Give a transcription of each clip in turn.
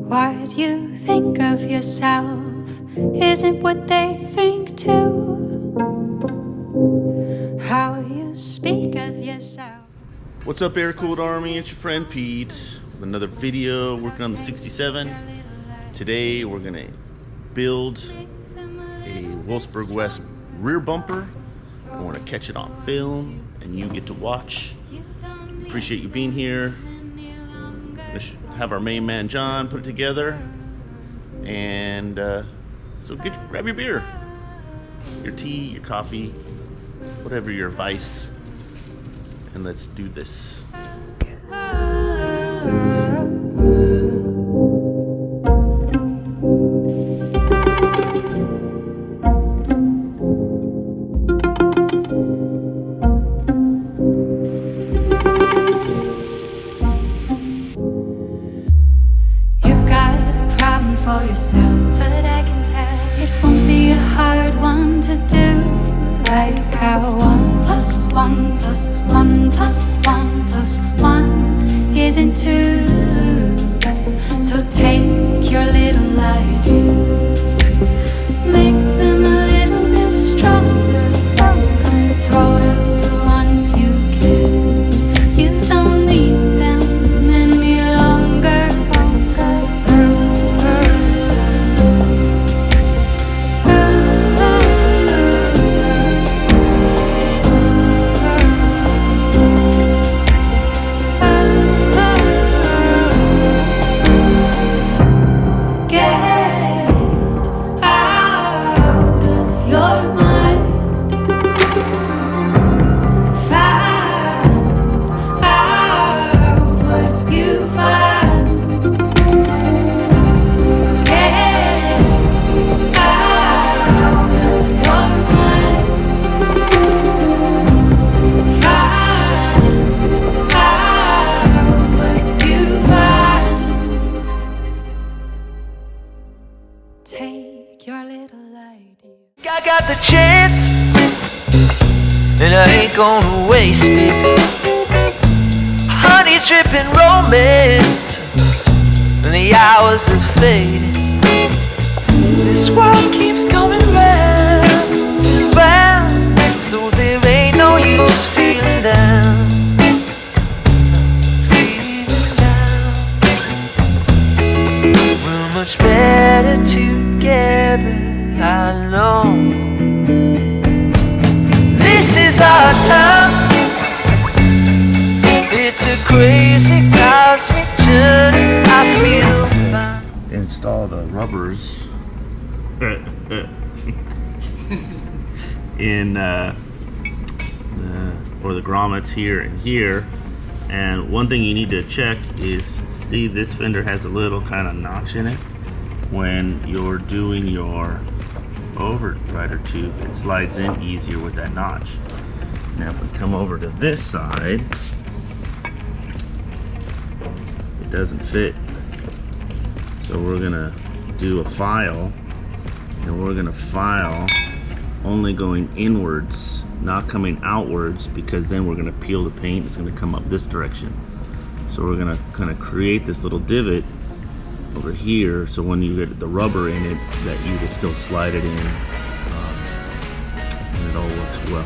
What you think of yourself isn't what they think too. How you speak of yourself. What's up, Airkewld Army? It's your friend Pete with another video working on the 67. Today we're gonna build a Wolfsburg West rear bumper. I want to catch it on film and you get to watch. Appreciate you being here. Have our main man John put it together, and so grab your beer, your tea, your coffee, whatever your vice, and let's do this. For yourself, but I can tell it won't be a hard one to do. Like how 1 plus 1 plus 1 plus 1 plus 1 isn't 2. So take your little ideas, make them a little bit stronger. Throw out the ones you can't. You don't need them any longer. Take your little idea. I got the chance, and I ain't gonna waste it. Honey dripping romance, and the hours are fading. This world keeps coming round and round, so there ain't no use feeling down. We're much better together, I know. This is our time. It's a crazy cosmic journey. I feel fine. Install the rubbers in the grommets here and here. And one thing you need to check is, see, this fender has a little kind of notch in it. When you're doing your overrider tube, it slides in easier with that notch. Now if we come over to this side, it doesn't fit. So we're gonna do a file, and we're gonna file only going inwards, not coming outwards, because then we're gonna peel the paint. It's gonna come up this direction. So we're gonna kind of create this little divot over here, so when you get the rubber in it, that you can still slide it in, and it all works well.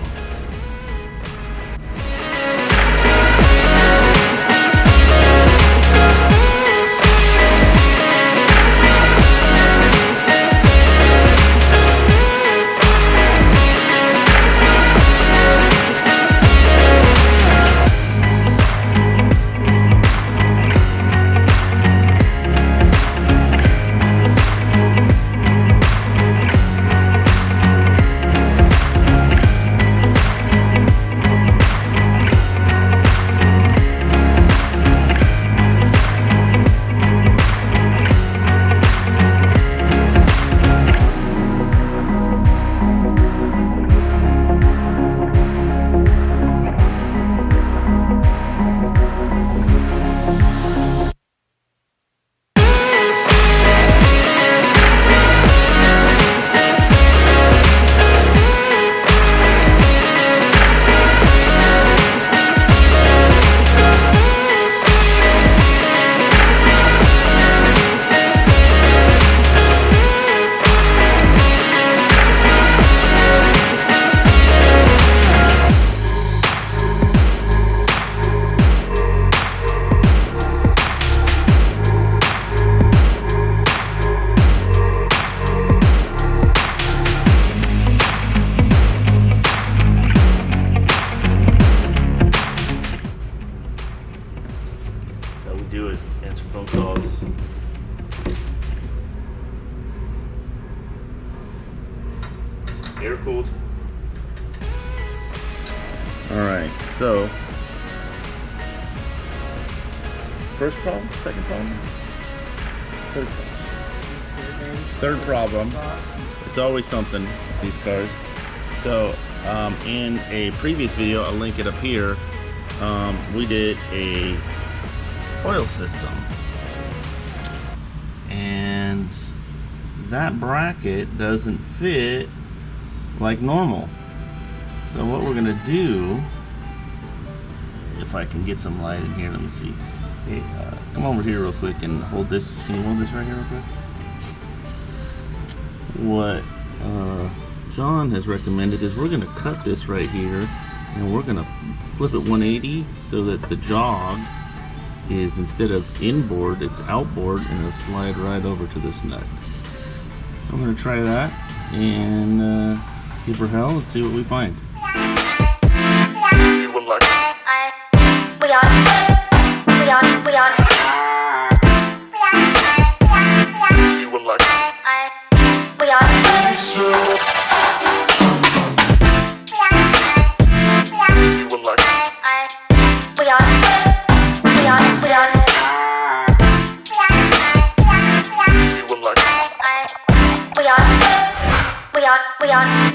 Airkewld. Alright, so first problem, second problem? Third problem. It's always something with these cars. So in a previous video, I'll link it up here, we did a oil system, and that bracket doesn't fit like normal. So what we're gonna do, if I can get some light in here, let me see. Hey, come over here real quick and hold this. Can you hold this right here real quick? What John has recommended is we're gonna cut this right here and we're gonna flip it 180 so that the jog is, instead of inboard, it's outboard, and it'll slide right over to this nut. I'm gonna try that and give her hell. Let's see what we find. You will like You will like You will like You will like We are. You will like We are.